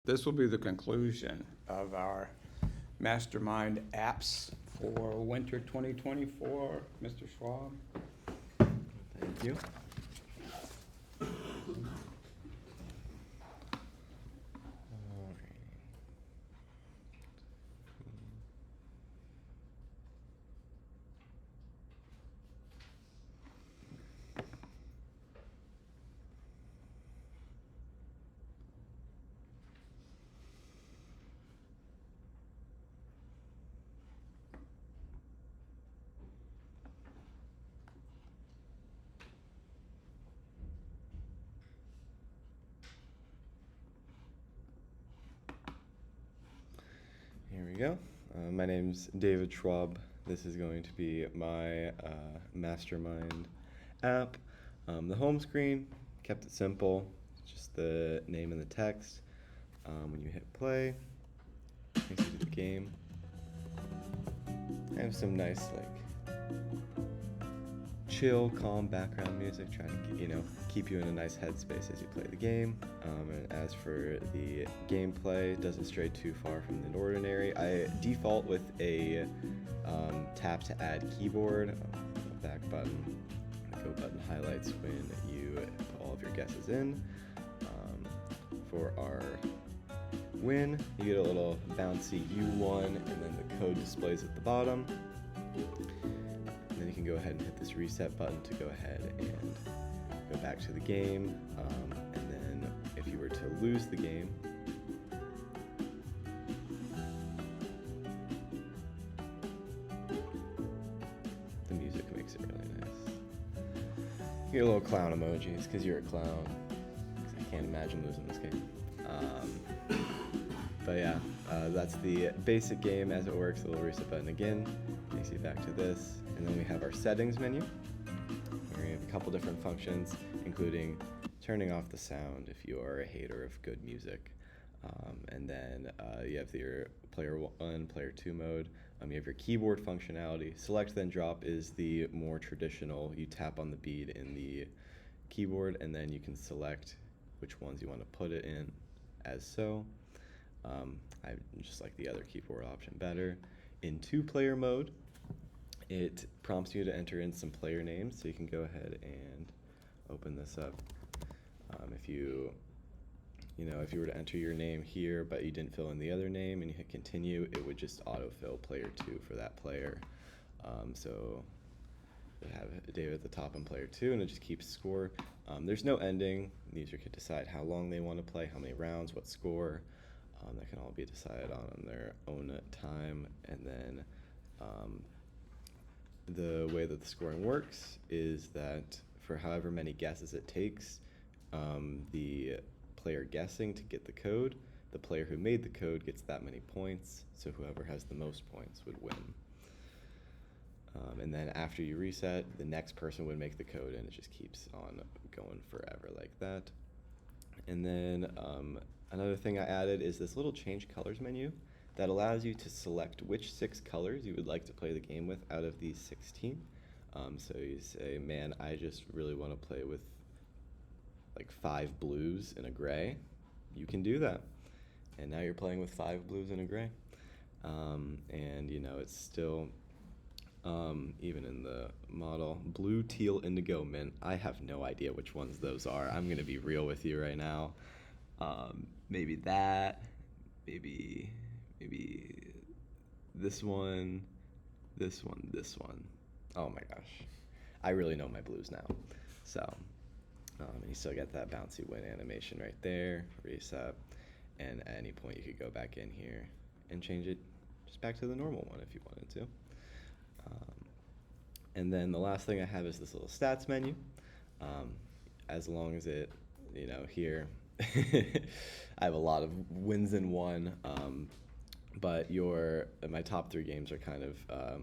This will be the conclusion of our Mastermind apps for winter 2024. Mr. Schwab. Thank you. Here we go. My name's David Schwab. This is going to be my Mastermind app. The home screen, kept it simple, just the name and the text. When you hit play, takes you to the game. I have some nice, chill, calm background music, trying to, keep you in a nice headspace as you play the game. And as for the gameplay, it doesn't stray too far from the ordinary. I default with a tap to add keyboard, back button, go button highlights when you put all of your guesses in. For our win, you get a little bouncy U1, and then the code displays at the bottom. And then you can go ahead and hit this reset button to go ahead and go back to the game. And then if you were to lose the game, the music makes it really nice. You get a little clown emojis because you're a clown. 'Cause I can't imagine losing this game. But yeah, that's the basic game as it works. The little reset button again takes you back to this. And then we have our settings menu, where we have a couple different functions, including turning off the sound if you are a hater of good music. And then you have your player 1, player 2 mode. You have your keyboard functionality. Select then drop is the more traditional. You tap on the bead in the keyboard, and then you can select which ones you want to put it in as so. I just like the other keyboard option better. In 2-player mode, it prompts you to enter in some player names, so you can go ahead and open this up. If you were to enter your name here, but you didn't fill in the other name and you hit continue, it would just autofill player 2 for that player. So you have David at the top and player 2, and it just keeps score. There's no ending. The user could decide how long they want to play, how many rounds, what score. That can all be decided on their own time. And then the way that the scoring works is that for however many guesses it takes, the player guessing to get the code, the player who made the code gets that many points, so whoever has the most points would win. And then after you reset, the next person would make the code, and it just keeps on going forever like that. And then another thing I added is this little change colors menu that allows you to select which 6 colors you would like to play the game with out of these 16. So you say, man, I just really want to play with 5 blues and a gray. You can do that. And now you're playing with 5 blues and a gray. And it's still, even in the model, blue, teal, indigo, mint. I have no idea which ones those are. I'm going to be real with you right now. Maybe that, maybe this one, this one, this one. Oh my gosh. I really know my blues now. So, and you still get that bouncy win animation right there, reset, and at any point you could go back in here and change it just back to the normal one if you wanted to. And then the last thing I have is this little stats menu. As long as it, here, I have a lot of wins in one, but my top 3 games are kind of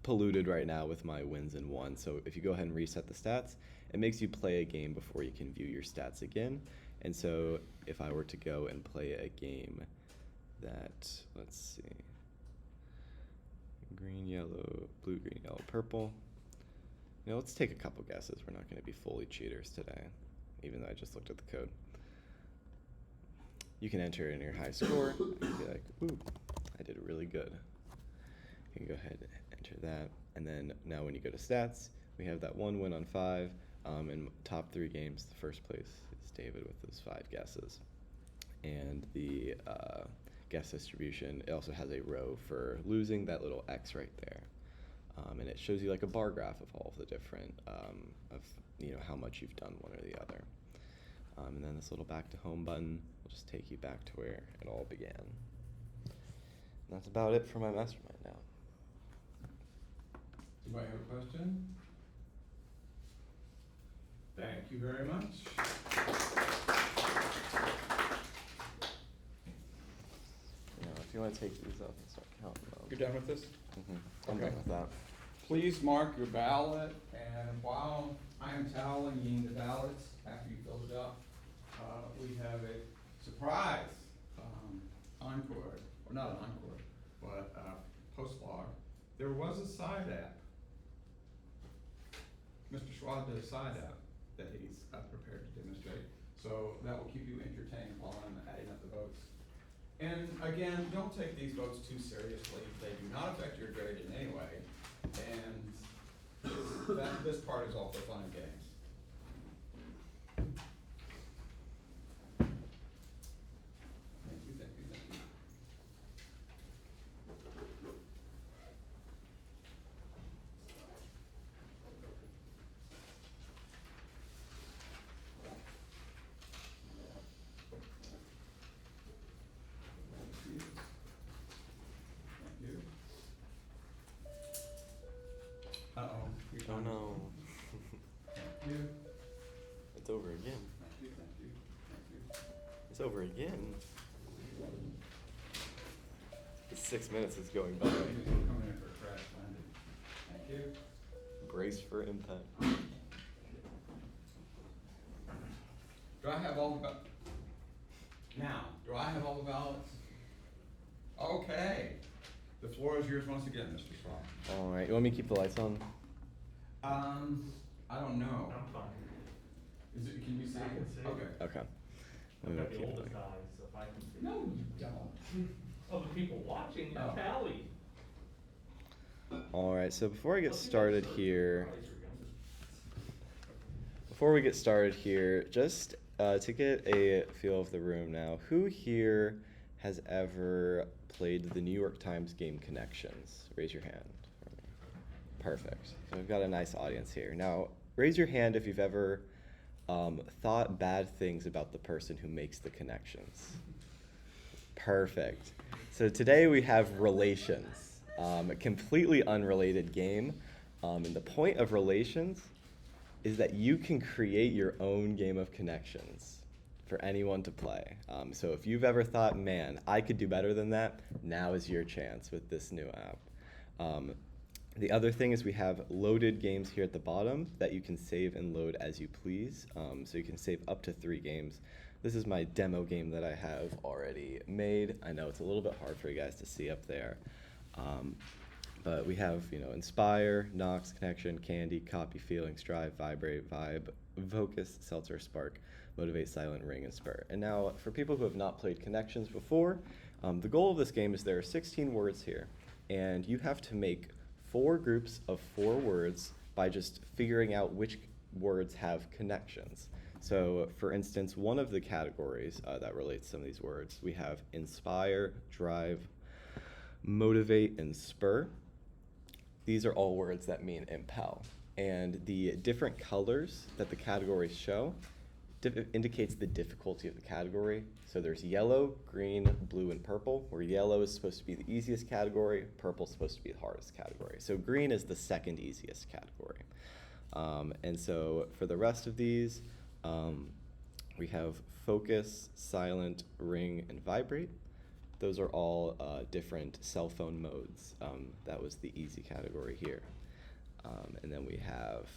polluted right now with my wins in one. So if you go ahead and reset the stats, it makes you play a game before you can view your stats again. And so if I were to go and play a game that, let's see, green, yellow, blue, green, yellow, purple. Let's take a couple guesses. We're not going to be fully cheaters today, even though I just looked at the code. You can enter in your high score. You can be like, ooh, I did really good. You can go ahead and enter that. And then now when you go to stats, we have that 1 win on 5. In top 3 games, the first place is David with those 5 guesses. And the guess distribution, it also has a row for losing, that little X right there. And it shows you like a bar graph of all of the different, how much you've done one or the other. And then this little back to home button will just take you back to where it all began. And that's about it for my mastermind now. Anybody have a question? Thank you very much. If you want to take these up and start counting them. You're done with this? I'm Okay. done with that. Please mark your ballot, and while I am tallying the ballots after you fill it up, we have a surprise encore, or not an encore, but post log. There was a side app. Mr. Schwab did a side app that he's prepared to demonstrate, so that will keep you entertained while I'm adding up the votes. And again, don't take these votes too seriously. They do not affect your grade in any way. And this part is all for fun and games. Thank you, thank you, thank you. Uh-oh. Oh no. Thank you. It's over again. Thank you, thank you, thank you. It's over again. The 6 minutes is going by. Coming in for a crash landing. Thank you. Brace for impact. Do I have all the now, do I have all the ballots? Okay. The floor is yours once again, Mr. Schwab. All right. You want me to keep the lights on? I don't know. I'm fine. Is it, can you see? I can see. Okay. Okay. I've got Keep the it oldest like- eyes, so if I can see. No, you don't. Oh, the people watching Oh. the tally. All right. So before I get Look at that started shirt. here, Eyes are before we get started here, just to get a feel of the room now, who here has ever played the New York Times game Connections? Raise your hand. Perfect. So we've got a nice audience here. Now, raise your hand if you've ever thought bad things about the person who makes the connections. Perfect. So today we have Relations, a completely unrelated game. And the point of Relations is that you can create your own game of connections for anyone to play. So if you've ever thought, man, I could do better than that, now is your chance with this new app. The other thing is we have loaded games here at the bottom that you can save and load as you please. So you can save up to 3 games. This is my demo game that I have already made. I know it's a little bit hard for you guys to see up there. But we have, Inspire, Knox, Connection, Candy, Copy, Feeling, Strive, Vibrate, Vibe, Focus, Seltzer, Spark, Motivate, Silent, Ring, and Spur. And now, for people who have not played Connections before, the goal of this game is there are 16 words here, and you have to make 4 groups of 4 words by just figuring out which words have connections. So, for instance, one of the categories that relates to some of these words, we have Inspire, Drive, Motivate, and Spur. These are all words that mean impel. And the different colors that the categories show indicates the difficulty of the category. So there's yellow, green, blue, and purple, where yellow is supposed to be the easiest category, purple is supposed to be the hardest category. So green is the second easiest category. And so for the rest of these, we have focus, silent, ring, and vibrate. Those are all different cell phone modes. That was the easy category here. And then we have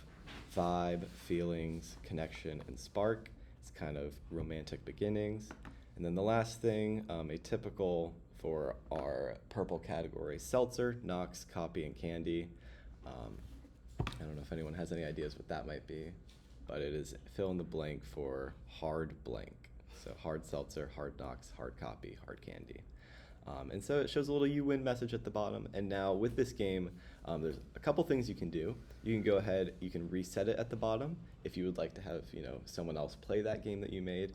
vibe, feelings, connection, and spark. It's kind of romantic beginnings. And then the last thing, atypical for our purple category, seltzer, Knox, Copy, and Candy. I don't know if anyone has any ideas what that might be, but it is fill in the blank for hard blank. So hard seltzer, hard knocks, hard copy, hard candy. And so it shows a little you win message at the bottom. And now with this game, there's a couple things you can do. You can go ahead, you can reset it at the bottom if you would like to have someone else play that game that you made.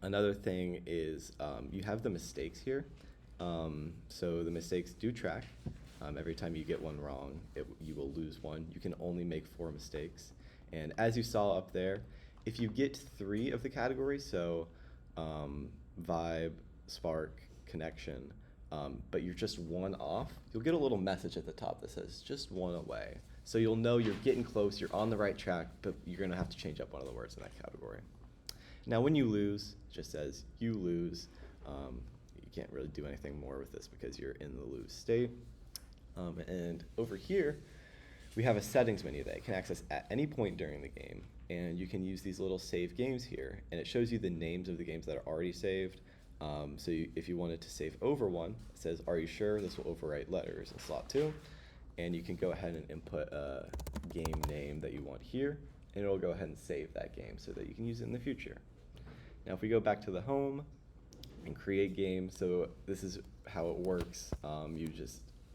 Another thing is you have the mistakes here. So the mistakes do track. Every time you get one wrong, you will lose one. You can only make 4 mistakes. And as you saw up there, if you get 3 of the categories, so vibe, spark, connection, but you're just 1 off, you'll get a little message at the top that says just 1 away. So you'll know you're getting close, you're on the right track, but you're gonna have to change up one of the words in that category. Now when you lose, it just says you lose. You can't really do anything more with this because you're in the lose state. And over here, we have a settings menu that you can access at any point during the game, and you can use these little save games here, and it shows you the names of the games that are already saved. If you wanted to save over one, it says, are you sure? This will overwrite letters in slot 2, and you can go ahead and input a game name that you want here, and it'll go ahead and save that game so that you can use it in the future. Now if we go back to the home and create game, so this is how it works.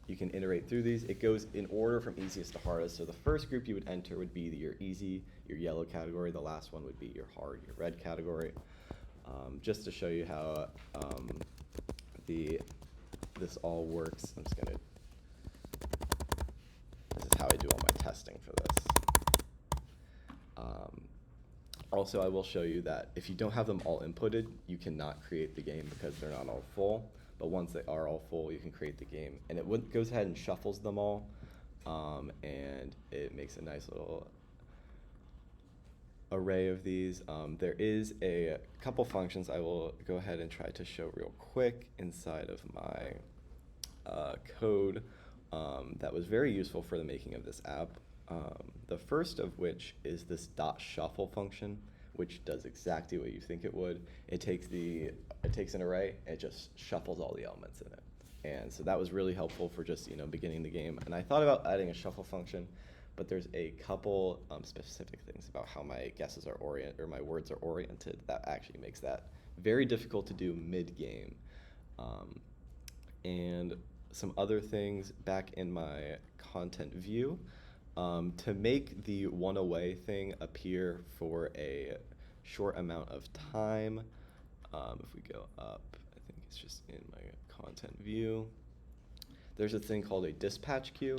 You can iterate through these. It goes in order from easiest to hardest. So the first group you would enter would be your easy, your yellow category. The last one would be your hard, your red category. Just to show you how this all works, this is how I do all my testing for this. Also, I will show you that if you don't have them all inputted, you cannot create the game because they're not all full. But once they are all full, you can create the game. And it goes ahead and shuffles them all, and it makes a nice little array of these. There is a couple functions I will go ahead and try to show real quick inside of my code that was very useful for the making of this app. The first of which is this .shuffle function, which does exactly what you think it would. It takes an array and it just shuffles all the elements in it. And so that was really helpful for just beginning the game. And I thought about adding a shuffle function, but there's a couple specific things about how my guesses are oriented, or my words are oriented, that actually makes that very difficult to do mid-game. And some other things back in my content view. To make the 1 away thing appear for a short amount of time, if we go up, I think it's just in my content view, there's a thing called a dispatch queue,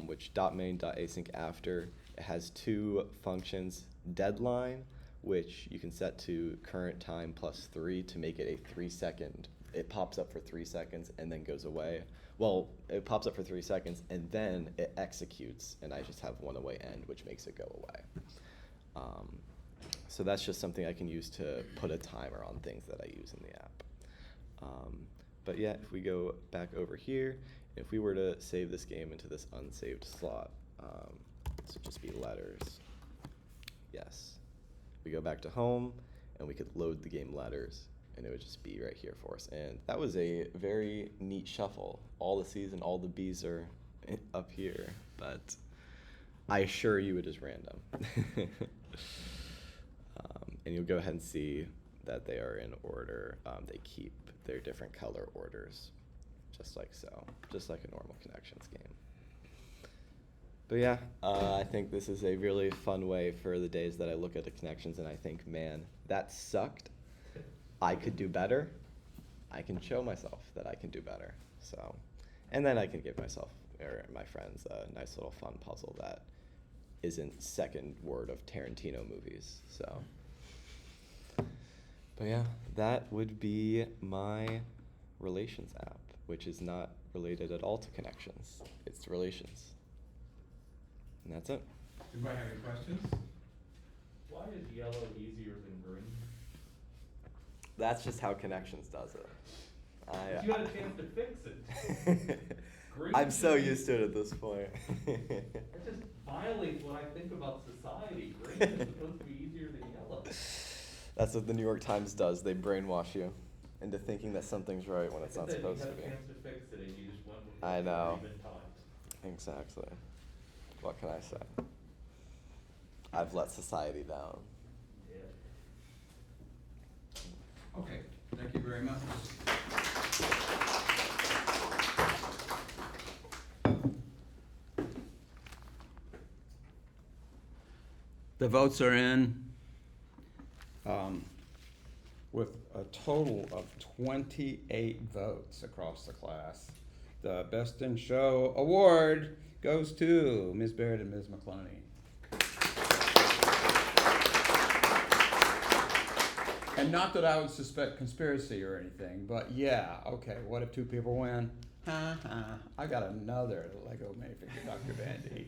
which .main.async after. It has 2 functions, deadline, which you can set to current time plus 3 to make it a 3-second. It pops up for 3 seconds and then goes away. Well, it pops up for 3 seconds and then it executes, and I just have 1 away end, which makes it go away. So that's just something I can use to put a timer on things that I use in the app. But yeah, if we go back over here, if we were to save this game into this unsaved slot, this would just be letters. Yes. We go back to home, and we could load the game letters, and it would just be right here for us. And that was a very neat shuffle. All the C's and all the B's are up here, but I assure you it is random. And you'll go ahead and see that they are in order. They keep their different color orders, just like so, just like a normal Connections game. But yeah, I think this is a really fun way for the days that I look at the Connections and I think, man, that sucked. I could do better. I can show myself that I can do better. So, and then I can give myself or my friends a nice little fun puzzle that isn't second word of Tarantino movies. So, but yeah, that would be my Relations app, which is not related at all to Connections. It's Relations. And that's it. Anybody have any questions? Why is yellow easier than green? That's just how Connections does it. But you had a chance to fix it. Green I'm so should be- used to it at this point. That just violates what I think about society. Green is supposed to be easier than yellow. That's what the New York Times does. They brainwash you into thinking that something's right when it's not supposed to be. You had a chance to fix it and you just went with I know. even times. Exactly. What can I say? I've let society down. Yeah. Okay, thank you very much. The votes are in, with a total of 28 votes across the class. The Best in Show award goes to Ms. Barrett and Ms. McCloney. And not that I would suspect conspiracy or anything, but yeah, okay, what if two people win? Ha ha, I got another Lego minifigure Dr. Bandy.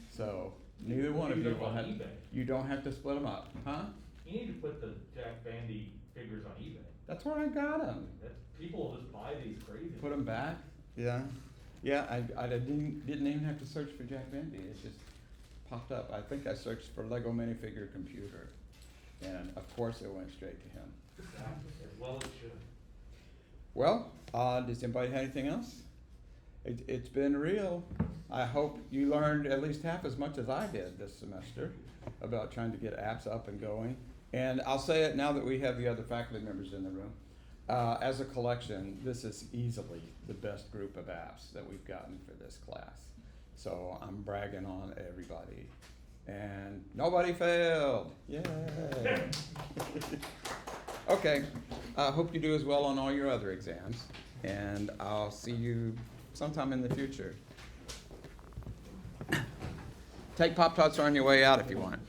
So neither one of you will have, you don't have to split them up, huh? You need to put the Jack Bandy figures on eBay. That's where I got them. People will just buy these crazy. Put them back? Yeah. Yeah, I didn't even have to search for Jack Bandy. It just popped up. I think I searched for Lego minifigure computer. And of course it went straight to him. Well, it should. Well, does anybody have anything else? It's been real. I hope you learned at least half as much as I did this semester about trying to get apps up and going. And I'll say it now that we have the other faculty members in the room. As a collection, this is easily the best group of apps that we've gotten for this class. So I'm bragging on everybody. And nobody failed. Yay. Okay, I hope you do as well on all your other exams. And I'll see you sometime in the future. Take Pop-Tarts on your way out if you want.